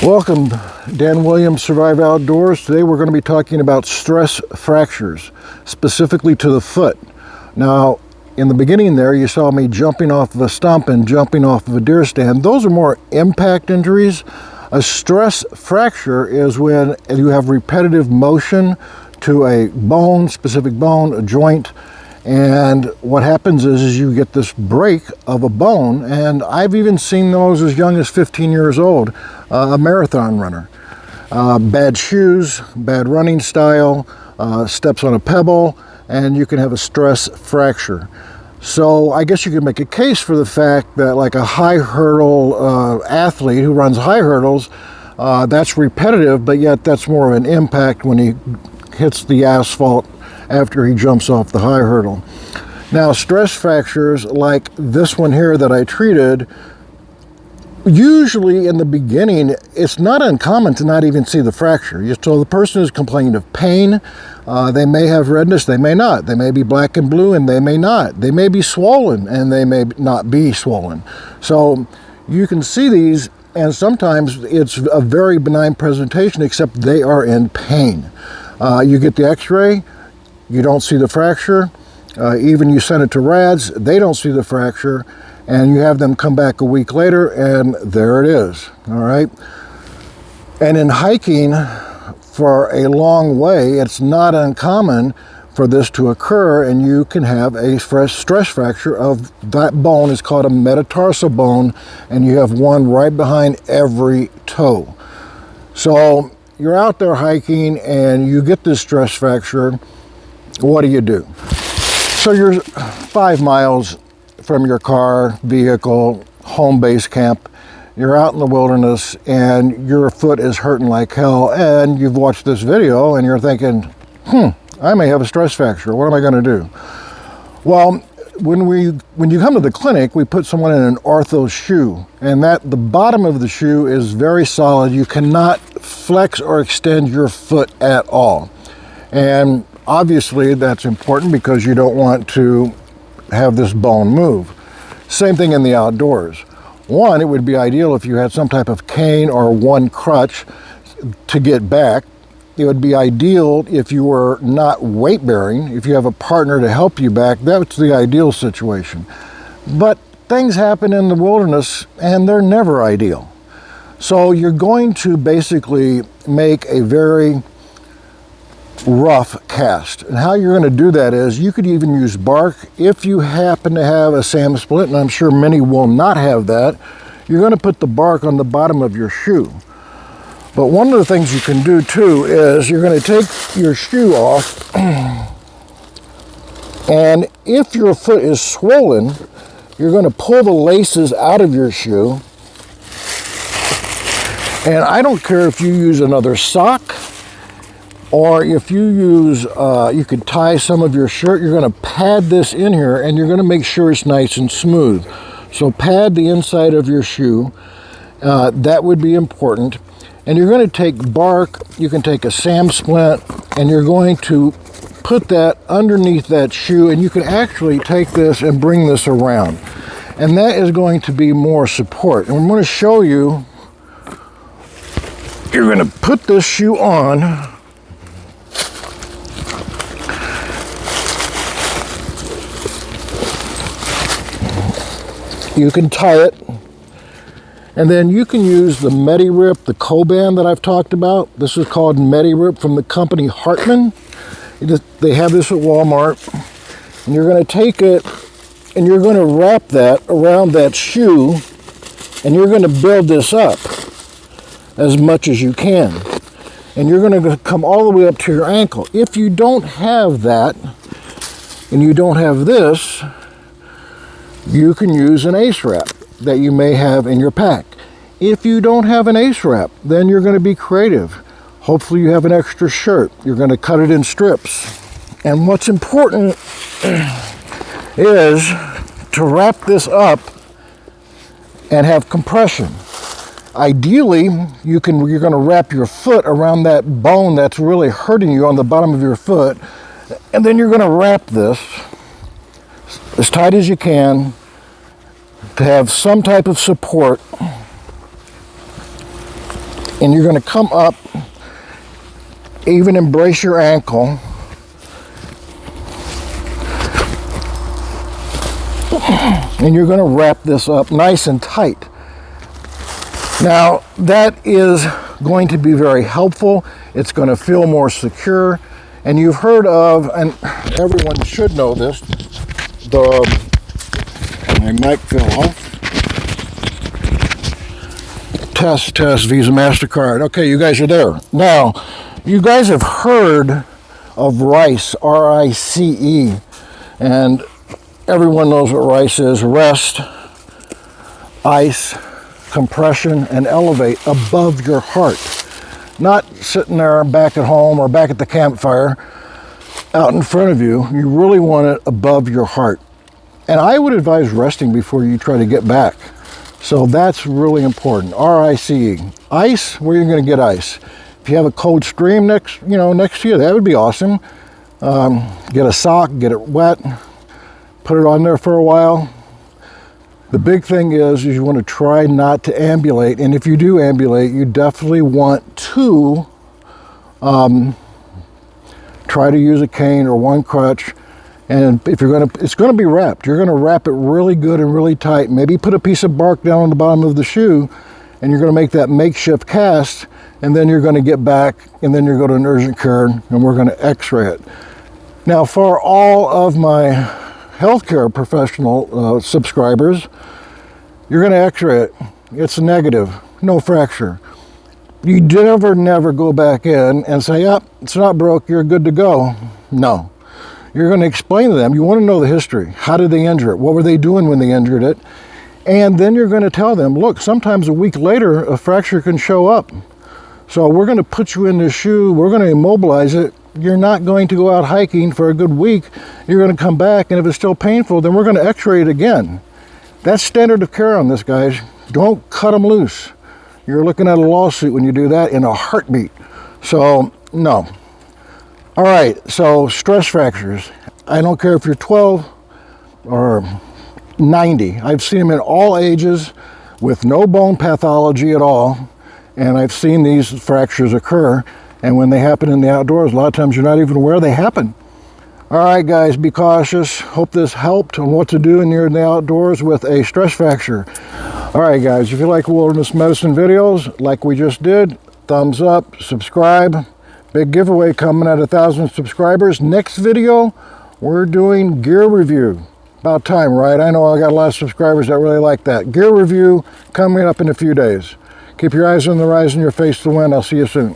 Welcome, Dan Williams, Survive Outdoors. Today we're going to be talking about stress fractures, specifically to the foot. Now, in the beginning there, you saw me jumping off of a stump and jumping off of a deer stand. Those are more impact injuries. A stress fracture is when you have repetitive motion to a bone, specific bone, a joint, and what happens is you get this break of a bone, and I've even seen those as young as 15 years old, a marathon runner. Bad shoes, bad running style, steps on a pebble, and you can have a stress fracture. So I guess you could make a case for the fact that like a high hurdle athlete who runs high hurdles, that's repetitive, but yet that's more of an impact when he hits the asphalt after he jumps off the high hurdle. Now, stress fractures like this one here that I treated, usually in the beginning, it's not uncommon to not even see the fracture. So the person is complaining of pain. They may have redness, they may not. They may be black and blue and they may not. They may be swollen and they may not be swollen. So you can see these, and sometimes it's a very benign presentation, except they are in pain. You get the x-ray, you don't see the fracture. Even you send it to RADS, they don't see the fracture, and you have them come back a week later and there it is, all right? And in hiking for a long way, it's not uncommon for this to occur, and you can have a stress fracture of that bone. It's called a metatarsal bone, and you have one right behind every toe. So you're out there hiking and you get this stress fracture. What do? So you're 5 miles from your car, vehicle, home base camp. You're out in the wilderness and your foot is hurting like hell, and you've watched this video and you're thinking, I may have a stress fracture. What am I going to do? Well, when you come to the clinic, we put someone in an ortho shoe, and the bottom of the shoe is very solid. You cannot flex or extend your foot at all. And obviously that's important because you don't want to have this bone move. Same thing in the outdoors. One, it would be ideal if you had some type of cane or one crutch to get back. It would be ideal if you were not weight bearing. If you have a partner to help you back, that's the ideal situation. But things happen in the wilderness and they're never ideal. So you're going to basically make a very rough cast. And how you're going to do that is you could even use bark. If you happen to have a SAM split, and I'm sure many will not have that, you're going to put the bark on the bottom of your shoe. But one of the things you can do too is you're going to take your shoe off, and if your foot is swollen, you're going to pull the laces out of your shoe. And I don't care if you use another sock, or if you use, you could tie some of your shirt. You're going to pad this in here and you're going to make sure it's nice and smooth. So pad the inside of your shoe. That would be important. And you're going to take bark, you can take a SAM splint, and you're going to put that underneath that shoe, and you can actually take this and bring this around. And that is going to be more support. And I'm going to show you, you're going to put this shoe on. You can tie it. And then you can use the Medi-Rip, the Coban that I've talked about. This is called Medi-Rip from the company Hartman. They have this at Walmart. And you're going to take it and you're going to wrap that around that shoe, and you're going to build this up as much as you can. And you're going to come all the way up to your ankle. If you don't have that and you don't have this, you can use an ace wrap that you may have in your pack. If you don't have an ace wrap, then you're going to be creative. Hopefully you have an extra shirt. You're going to cut it in strips. And what's important is to wrap this up and have compression. Ideally, you're going to wrap your foot around that bone that's really hurting you on the bottom of your foot, and then you're going to wrap this as tight as you can to have some type of support and you're going to come up, even embrace your ankle. And you're going to wrap this up nice and tight. Now, that is going to be very helpful. It's going to feel more secure. And you've heard of, and everyone should know this, my mic fell off. Test, Visa, MasterCard. Okay, you guys are there. Now, you guys have heard of RICE, R-I-C-E, and everyone knows what RICE is. Rest, ice, compression, and elevate above your heart. Not sitting there back at home or back at the campfire out in front of you. You really want it above your heart. And I would advise resting before you try to get back. So that's really important. R-I-C-E. Ice, where you're going to get ice. If you have a cold stream next to you, that would be awesome. Get a sock, get it wet, put it on there for a while. The big thing is you want to try not to ambulate. And if you do ambulate, you definitely want to try to use a cane or one crutch. And if it's going to be wrapped. You're going to wrap it really good and really tight. Maybe put a piece of bark down on the bottom of the shoe, and you're going to make that makeshift cast, and then you're going to get back, and then you're going to an urgent care, and we're going to x-ray it. Now, for all of my healthcare professional subscribers, you're going to x-ray it. It's negative, no fracture. You never go back in and say, yep, it's not broke, you're good to go. No. You're going to explain to them. You want to know the history. How did they injure it? What were they doing when they injured it? And then you're going to tell them, look, sometimes a week later, a fracture can show up. So we're going to put you in this shoe. We're going to immobilize it. You're not going to go out hiking for a good week. You're going to come back, and if it's still painful, then we're going to x-ray it again. That's standard of care on this, guys. Don't cut them loose. You're looking at a lawsuit when you do that in a heartbeat. So, no. All right, so stress fractures. I don't care if you're 12 or 90. I've seen them in all ages with no bone pathology at all. And I've seen these fractures occur. And when they happen in the outdoors, a lot of times you're not even aware they happen. All right, guys, be cautious. Hope this helped on what to do when you're in the outdoors with a stress fracture. All right, guys, if you like wilderness medicine videos like we just did, thumbs up, subscribe. Big giveaway coming at 1,000 subscribers. Next video, we're doing gear review. About time, right? I know I got a lot of subscribers that really like that. Gear review coming up in a few days. Keep your eyes on the rise and your face to the wind. I'll see you soon.